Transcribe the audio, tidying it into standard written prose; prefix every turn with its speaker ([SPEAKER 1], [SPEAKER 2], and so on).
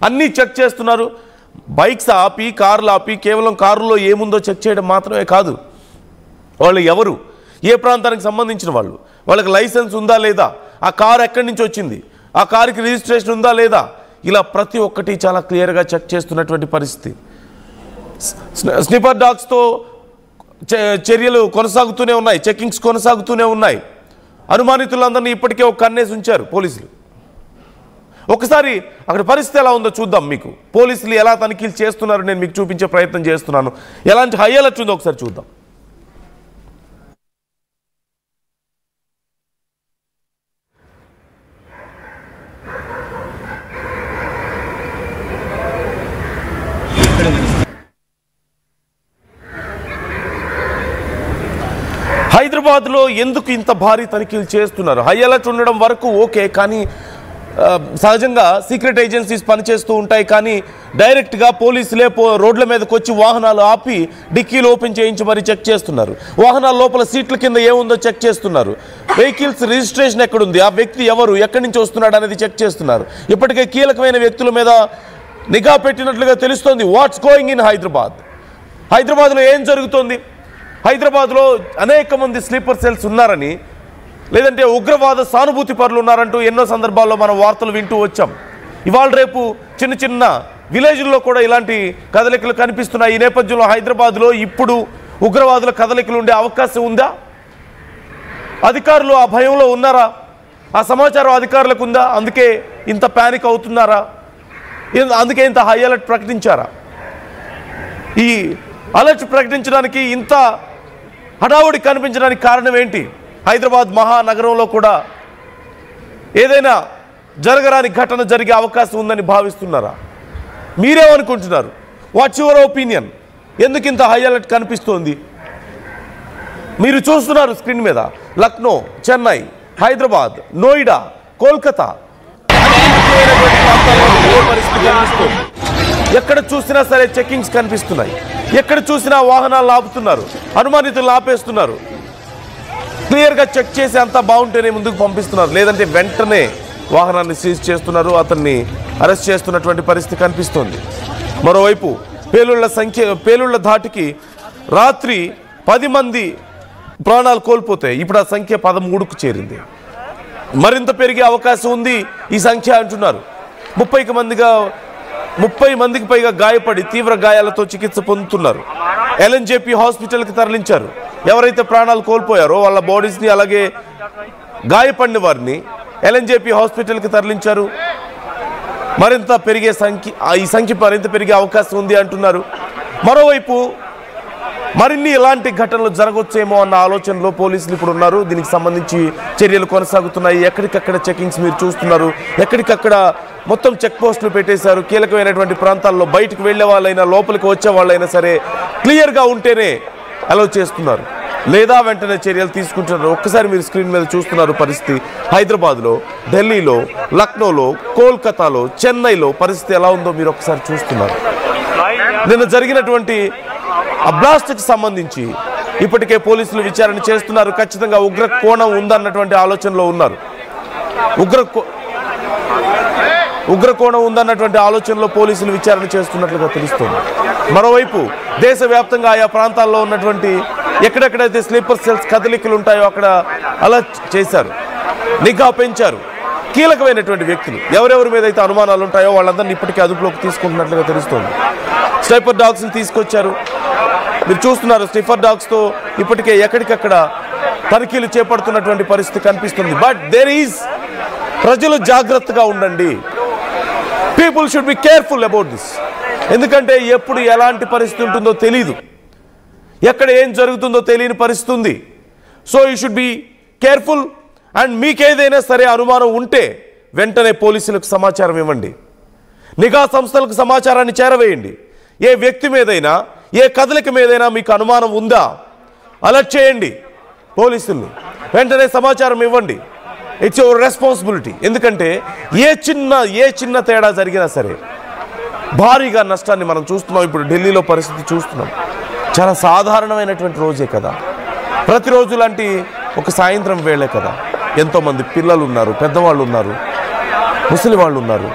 [SPEAKER 1] అన్నీ చెక్ చేస్తున్నారు. బైక్స్ ఆపి కార్లు ఆపి కేవలం కారులో ఏముందో చెక్ చేయడం మాత్రమే కాదు, వాళ్ళు ఎవరు, ఏ ప్రాంతానికి సంబంధించిన వాళ్ళు, వాళ్ళకి లైసెన్స్ ఉందా లేదా, ఆ కారు ఎక్కడి నుంచి వచ్చింది, ఆ కారుకి రిజిస్ట్రేషన్ ఉందా లేదా, ఇలా ప్రతి ఒక్కటి చాలా క్లియర్గా చెక్ చేస్తున్నటువంటి పరిస్థితి. స్నిఫర్ డాగ్స్తో చర్యలు కొనసాగుతూనే ఉన్నాయి, చెకింగ్స్ కొనసాగుతూనే ఉన్నాయి. అనుమానితులందరినీ ఇప్పటికే ఒక కన్నేసి ఉంచారు పోలీసులు. ఒకసారి అక్కడ పరిస్థితి ఎలా ఉందో చూద్దాం. మీకు పోలీసులు ఎలా తనిఖీలు చేస్తున్నారు నేను మీకు చూపించే ప్రయత్నం చేస్తున్నాను. ఎలాంటి హై అలర్ట్ ఉందో ఒకసారి చూద్దాం. హైదరాబాద్లో ఎందుకు ఇంత భారీ తనిఖీలు చేస్తున్నారు? హై అలర్ట్ ఉండడం వరకు ఓకే, కానీ సహజంగా సీక్రెట్ ఏజెన్సీస్ పనిచేస్తూ ఉంటాయి. కానీ డైరెక్ట్గా పోలీసులే రోడ్ల మీదకి వచ్చి వాహనాలు ఆపి డిక్కీలు ఓపెన్ చేయించి మరీ చెక్ చేస్తున్నారు. వాహనాల లోపల సీట్ల కింద ఏముందో చెక్ చేస్తున్నారు. వెహికల్స్ రిజిస్ట్రేషన్ ఎక్కడుంది, ఆ వ్యక్తి ఎవరు, ఎక్కడి నుంచి వస్తున్నాడు అనేది చెక్ చేస్తున్నారు. ఇప్పటికే కీలకమైన వ్యక్తుల మీద నిఘా పెట్టినట్లుగా తెలుస్తోంది. What's going in Hyderabad? హైదరాబాద్లో ఏం జరుగుతోంది? హైదరాబాద్లో అనేక మంది స్లీపర్ సెల్స్ ఉన్నారని, లేదంటే ఉగ్రవాద సానుభూతి పరులు ఉన్నారంటూ ఎన్నో సందర్భాల్లో మనం వార్తలు వింటూ వచ్చాం. ఇవాళ రేపు చిన్న చిన్న విలేజ్ల్లో కూడా ఇలాంటి కదలికలు కనిపిస్తున్నాయి. ఈ నేపథ్యంలో హైదరాబాద్లో ఇప్పుడు ఉగ్రవాదుల కదలికలు ఉండే అవకాశం ఉందా? అధికారులు ఆ భయంలో ఉన్నారా? ఆ సమాచారం అధికారులకు ఉందా? అందుకే ఇంత ప్యానిక్ అవుతున్నారా? అందుకే ఇంత హై అలర్ట్ ప్రకటించారా? ఈ అలర్ట్ ప్రకటించడానికి ఇంత హడావుడి కనిపించడానికి కారణం ఏంటి? హైదరాబాద్ మహానగరంలో కూడా ఏదైనా జరగరాని ఘటన జరిగే అవకాశం ఉందని భావిస్తున్నారా? మీరేమనుకుంటున్నారు? What's your opinion? ఎందుకు ఇంత హై అలర్ట్ కనిపిస్తోంది? మీరు చూస్తున్నారు స్క్రీన్ మీద లక్నో, చెన్నై, హైదరాబాద్, నోయిడా, కోల్కతా పరిస్థితి కనిపిస్తుంది. ఎక్కడ చూసినా సరే చెకింగ్స్ కనిపిస్తున్నాయి. ఎక్కడ చూసినా వాహనాలు ఆపుతున్నారు, అనుమానితులు ఆపేస్తున్నారు. క్లియర్గా చెక్ చేసి అంతా బాగుంటేనే ముందుకు పంపిస్తున్నారు, లేదంటే వెంటనే వాహనాన్ని సీజ్ చేస్తున్నారు, అతన్ని అరెస్ట్ చేస్తున్నటువంటి పరిస్థితి కనిపిస్తోంది. మరోవైపు పేలుళ్ల ధాటికి రాత్రి 10 మంది ప్రాణాలు కోల్పోతాయి. ఇప్పుడు ఆ సంఖ్య 13కు చేరింది. మరింత పెరిగే అవకాశం ఉంది ఈ సంఖ్య అంటున్నారు. 30 మందికి పైగా గాయపడి తీవ్ర గాయాలతో చికిత్స పొందుతున్నారు. LNJP హాస్పిటల్కి తరలించారు. ఎవరైతే ప్రాణాలు కోల్పోయారో వాళ్ళ బాడీస్ని, అలాగే గాయపడిన వారిని LNJP హాస్పిటల్కి తరలించారు. ఈ సంఖ్య మరింత పెరిగే అవకాశం ఉంది అంటున్నారు. మరోవైపు మరిన్ని ఇలాంటి ఘటనలు జరగవచ్చేమో అన్న ఆలోచనలో పోలీసులు ఇప్పుడు ఉన్నారు. దీనికి సంబంధించి చర్యలు కొనసాగుతున్నాయి. ఎక్కడికక్కడ చెకింగ్స్ మీరు చూస్తున్నారు. ఎక్కడికక్కడ మొత్తం చెక్ పోస్టులు పెట్టేశారు. కీలకమైనటువంటి ప్రాంతాల్లో బయటకు వెళ్లే వాళ్ళైనా లోపలికి వచ్చే వాళ్ళైనా సరే క్లియర్గా ఉంటేనే అలౌ చేస్తున్నారు, లేదా వెంటనే చర్యలు తీసుకుంటున్నారు. ఒక్కసారి మీరు స్క్రీన్ మీద చూస్తున్నారు పరిస్థితి. హైదరాబాద్లో, ఢిల్లీలో, లక్నోలో, కోల్కతాలో, చెన్నైలో పరిస్థితి ఎలా ఉందో మీరు ఒకసారి చూస్తున్నారు. నిన్న జరిగినటువంటి ఆ బ్లాస్ట్కి సంబంధించి ఇప్పటికే పోలీసులు విచారణ చేస్తున్నారు. ఖచ్చితంగా ఉగ్ర కోణం ఉందన్నటువంటి ఆలోచనలో ఉన్నారు. ఉగ్ర కోణం ఉందన్నటువంటి ఆలోచనలో పోలీసులు విచారణ చేస్తున్నట్లుగా తెలుస్తోంది. మరోవైపు దేశవ్యాప్తంగా ఆయా ప్రాంతాల్లో ఉన్నటువంటి ఎక్కడెక్కడైతే స్లీపర్ సెల్స్ కదలికలు ఉంటాయో అక్కడ అలర్ట్ చేశారు, నిఘా పెంచారు. కీలకమైనటువంటి వ్యక్తులు ఎవరెవరి మీద అయితే అనుమానాలు ఉంటాయో వాళ్ళందరినీ ఇప్పటికే అదుపులోకి తీసుకుంటున్నట్లుగా తెలుస్తోంది. స్నైపర్ డాగ్స్ని తీసుకొచ్చారు. మీరు చూస్తున్నారు స్నిఫర్ డాగ్స్తో ఇప్పటికే ఎక్కడికక్కడ తనిఖీలు చేపడుతున్నటువంటి పరిస్థితి కనిపిస్తుంది. బట్ ప్రజలు జాగ్రత్తగా ఉండండి. People should be careful about this. ఎందుకంటే ఎప్పుడు ఎలాంటి పరిస్థితి ఉంటుందో తెలీదు, ఎక్కడ ఏం జరుగుతుందో తెలియని పరిస్థితి ఉంది. So you should be careful. And మీకేదైనా సరే అనుమానం ఉంటే వెంటనే పోలీసులకు సమాచారం ఇవ్వండి, నిఘా సంస్థలకు సమాచారాన్ని చేరవేయండి. ఏ వ్యక్తి మీదైనా, ఏ కదలిక మీదైనా మీకు అనుమానం ఉందా అలర్ట్ చేయండి పోలీసుల్ని, వెంటనే సమాచారం ఇవ్వండి. It's your responsibility. ఎందుకంటే ఏ చిన్న తేడా జరిగినా సరే భారీగా నష్టాన్ని మనం చూస్తున్నాం. ఇప్పుడు ఢిల్లీలో పరిస్థితి చూస్తున్నాం. చాలా సాధారణమైనటువంటి రోజే కదా, ప్రతిరోజు లాంటి ఒక సాయంత్రం వేళే కదా. ఎంతోమంది పిల్లలు ఉన్నారు, పెద్దవాళ్ళు ఉన్నారు, ముసలి వాళ్ళు ఉన్నారు.